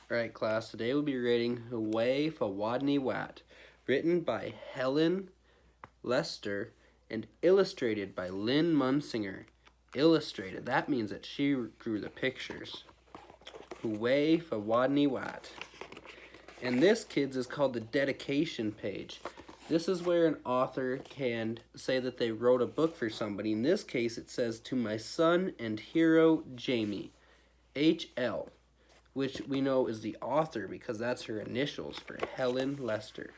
Alright class, today we'll be reading Hooway For Wodney Wat, written by Helen Lester and illustrated by Lynn Munsinger. Illustrated, that means that she drew the pictures. Hooway For Wodney Wat. And this, kids, is called the dedication page. This is where an author can say that they wrote a book for somebody. In this case, it says, "To my son and hero, Jamie, H.L., which we know is the author because that's her initials for Helen Lester.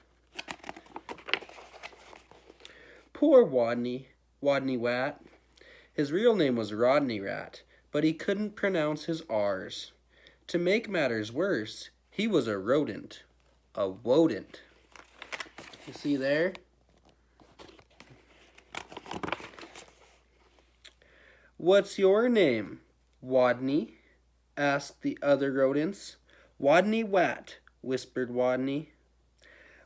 Poor Wodney Wat. His real name was Rodney Rat, but he couldn't pronounce his R's. To make matters worse, he was a rodent. A wodent. You see there? What's your name? Wodney, asked the other rodents. Wodney Wat, whispered Wodney.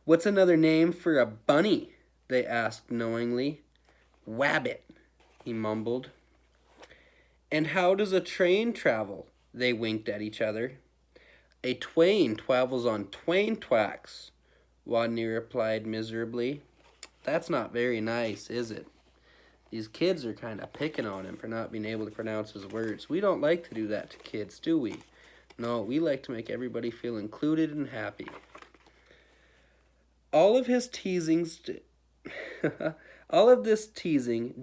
What's another name for a bunny? They asked knowingly. Wabbit, he mumbled. And how does a train travel? They winked at each other. A twain travels on twain tracks, Wodney replied miserably. That's not very nice, is it? These kids are kind of picking on him for not being able to pronounce his words. We don't like to do that to kids, do we? No, we like to make everybody feel included and happy. All of this teasing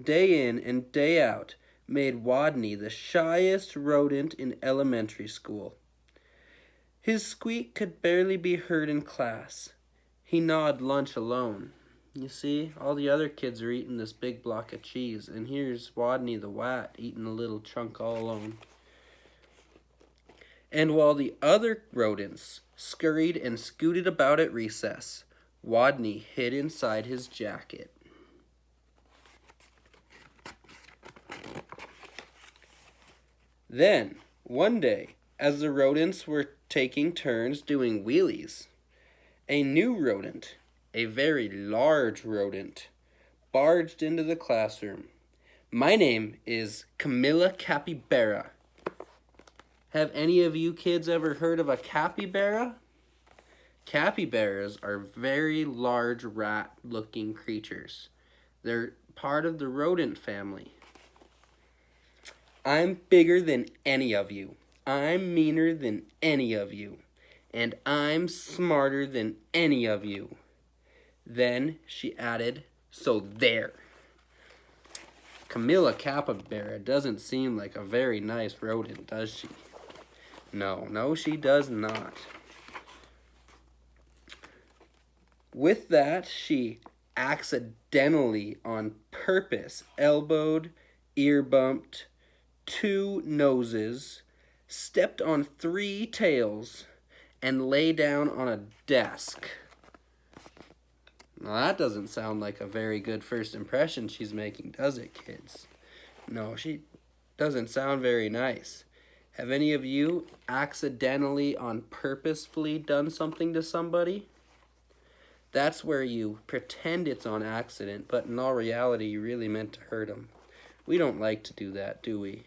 day in and day out made Wodney the shyest rodent in elementary school. His squeak could barely be heard in class. He gnawed lunch alone. You see, all the other kids are eating this big block of cheese, and here's Wodney the Wat eating a little chunk all alone. And while the other rodents scurried and scooted about at recess, Wodney hid inside his jacket. Then, one day, as the rodents were taking turns doing wheelies, a new rodent, a very large rodent, barged into the classroom. My name is Camilla Capybara. Have any of you kids ever heard of a capybara? Capybaras are very large rat-looking creatures. They're part of the rodent family. I'm bigger than any of you. I'm meaner than any of you. And I'm smarter than any of you. Then she added, so there. Camilla Capybara doesn't seem like a very nice rodent, does she? No, she does not. With that, she accidentally, on purpose, elbowed, ear bumped, 2 noses, stepped on 3 tails, and lay down on a desk. Now that doesn't sound like a very good first impression she's making, does it, kids? No, she doesn't sound very nice. Have any of you accidentally, on purposefully done something to somebody? That's where you pretend it's on accident, but in all reality, you really meant to hurt them. We don't like to do that, do we?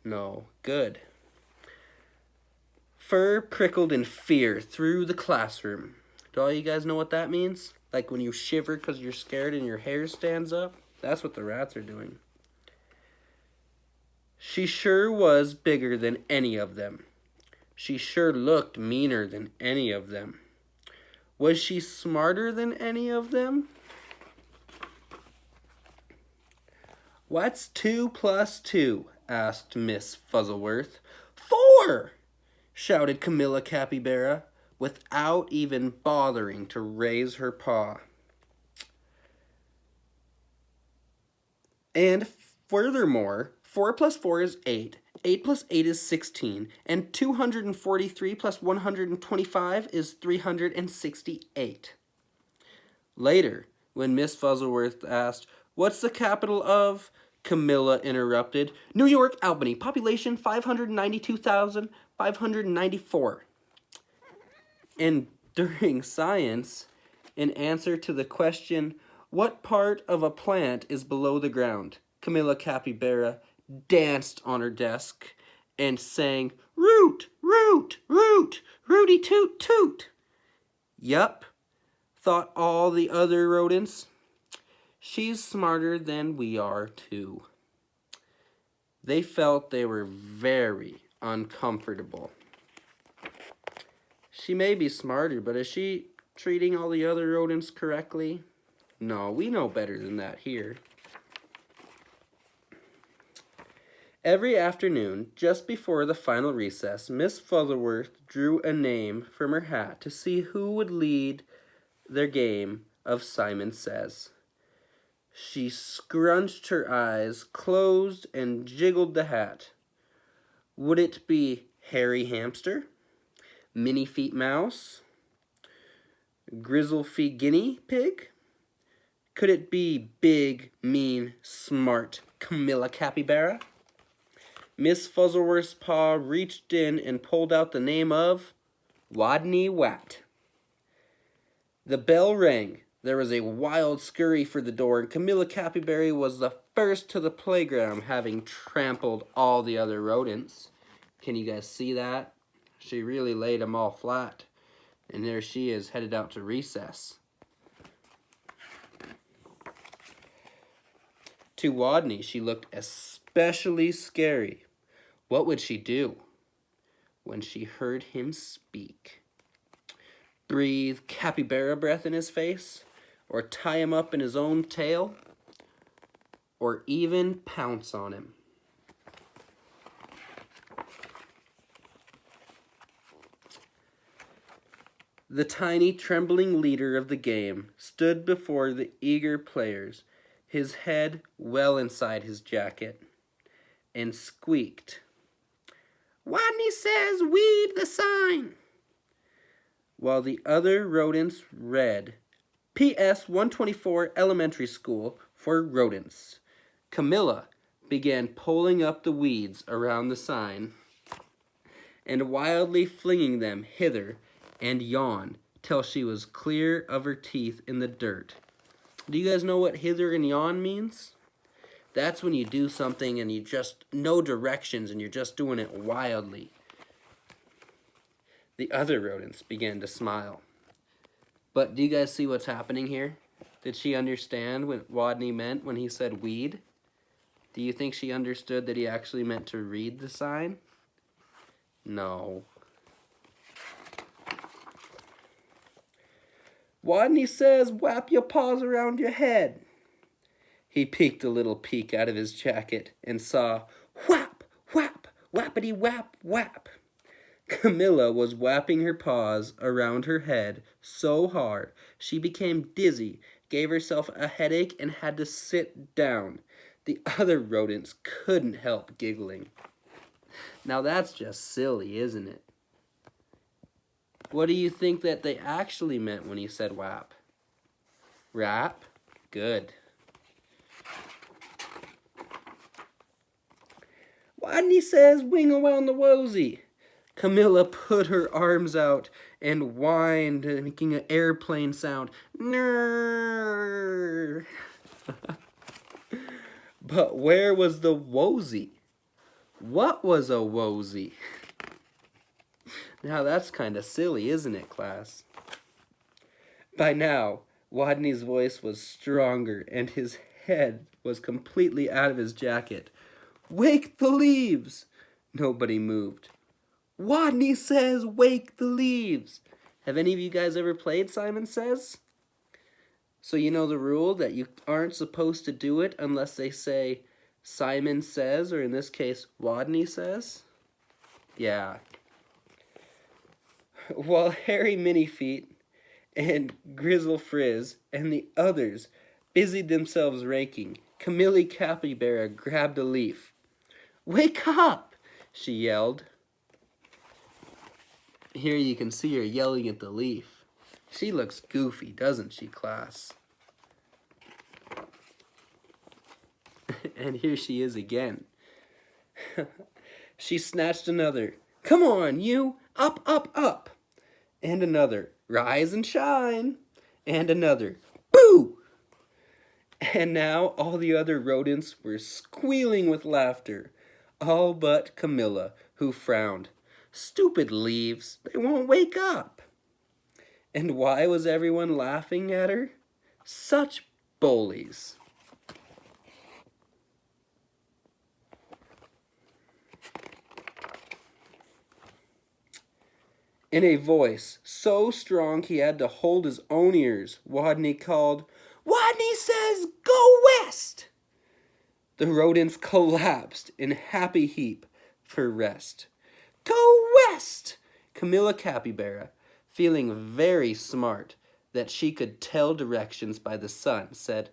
No. Good. Fur prickled in fear through the classroom. Do all you guys know what that means? Like when you shiver because you're scared and your hair stands up? That's what the rats are doing. She sure was bigger than any of them. She sure looked meaner than any of them. Was she smarter than any of them? What's 2 plus 2? Asked Miss Fuzzleworth. 4! Shouted Camilla Capybara, without even bothering to raise her paw. And furthermore, 4 plus 4 is 8, 8 plus 8 is 16, and 243 plus 125 is 368. Later, when Miss Fuzzleworth asked, "What's the capital of?" Camilla interrupted, "New York, Albany, population 592,594. And during science, in answer to the question, "What part of a plant is below the ground?" Camilla Capybara danced on her desk and sang, "Root, root, root, rooty toot toot." Yup, thought all the other rodents. She's smarter than we are, too. They felt they were very uncomfortable. She may be smarter, but is she treating all the other rodents correctly? No, we know better than that here. Every afternoon, just before the final recess, Miss Fuzzleworth drew a name from her hat to see who would lead their game of Simon Says. She scrunched her eyes, closed, and jiggled the hat. Would it be Hairy Hamster, Minnie Feet Mouse, Grizzle Feet Guinea Pig? Could it be Big, Mean, Smart Camilla Capybara? Miss Fuzzleworth's paw reached in and pulled out the name of Wodney Wat. The bell rang. There was a wild scurry for the door, and Camilla Capybara was the first to the playground, having trampled all the other rodents. Can you guys see that? She really laid them all flat. And there she is, headed out to recess. To Wodney, she looked especially scary. What would she do when she heard him speak? Breathe capybara breath in his face? Or tie him up in his own tail? Or even pounce on him? The tiny, trembling leader of the game stood before the eager players, his head well inside his jacket, and squeaked, "Wodney says weed the sign," while the other rodents read, "P.S. 124 Elementary School for Rodents." Camilla began pulling up the weeds around the sign and wildly flinging them hither and yon till she was clear of her teeth in the dirt. Do you guys know what hither and yon means? That's when you do something and you just, no directions, and you're just doing it wildly. The other rodents began to smile. But do you guys see what's happening here? Did she understand what Wodney meant when he said weed? Do you think she understood that he actually meant to read the sign? No. Wodney says, "Wrap your paws around your head." He peeked a little peek out of his jacket and saw, whap, whap, whappity whap, whap. Camilla was whapping her paws around her head so hard she became dizzy, gave herself a headache, and had to sit down. The other rodents couldn't help giggling. Now that's just silly, isn't it? What do you think that they actually meant when he said whap? Wrap? Good. Wodney says wing around the wosy. Camilla put her arms out and whined, making an airplane sound. Nrrr. But where was the wosy? What was a wosy? Now that's kind of silly, isn't it, class? By now, Wodney's voice was stronger and his head was completely out of his jacket. "Wake the leaves!" Nobody moved. "Wodney says wake the leaves." Have any of you guys ever played Simon Says? So you know the rule that you aren't supposed to do it unless they say Simon Says, or in this case, Wodney Says? Yeah. While Hairy Minniefeet and Grizzle Frizz and the others busied themselves raking, Camilla Capybara grabbed a leaf. "Wake up!" she yelled. Here you can see her yelling at the leaf. She looks goofy, doesn't she, class? And here she is again. She snatched another. "Come on, you! Up, up, up!" And another. "Rise and shine!" And another. "Boo!" And now all the other rodents were squealing with laughter, all but Camilla, who frowned. Stupid leaves, they won't wake up. And why was everyone laughing at her? Such bullies. In a voice so strong he had to hold his own ears, Wodney called, "Wodney says go west!" The rodents collapsed in happy heap for rest. Go west! Camilla Capybara, feeling very smart that she could tell directions by the sun, said,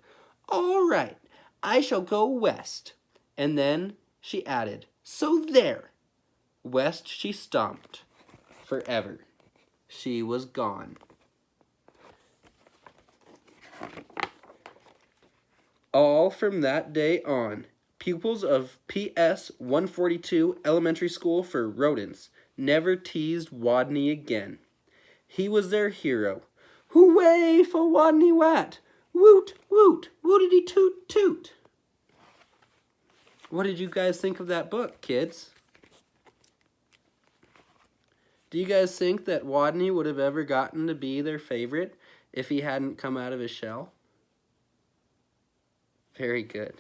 "All right, I shall go west." And then she added, "So there." West she stomped. Forever. She was gone. All from that day on, pupils of PS 142 Elementary School for Rodents never teased Wodney again. He was their hero. Hooway for Wodney Wat! Woot, woot, wootity toot toot! What did you guys think of that book, kids? Do you guys think that Wodney would have ever gotten to be their favorite if he hadn't come out of his shell? Very good.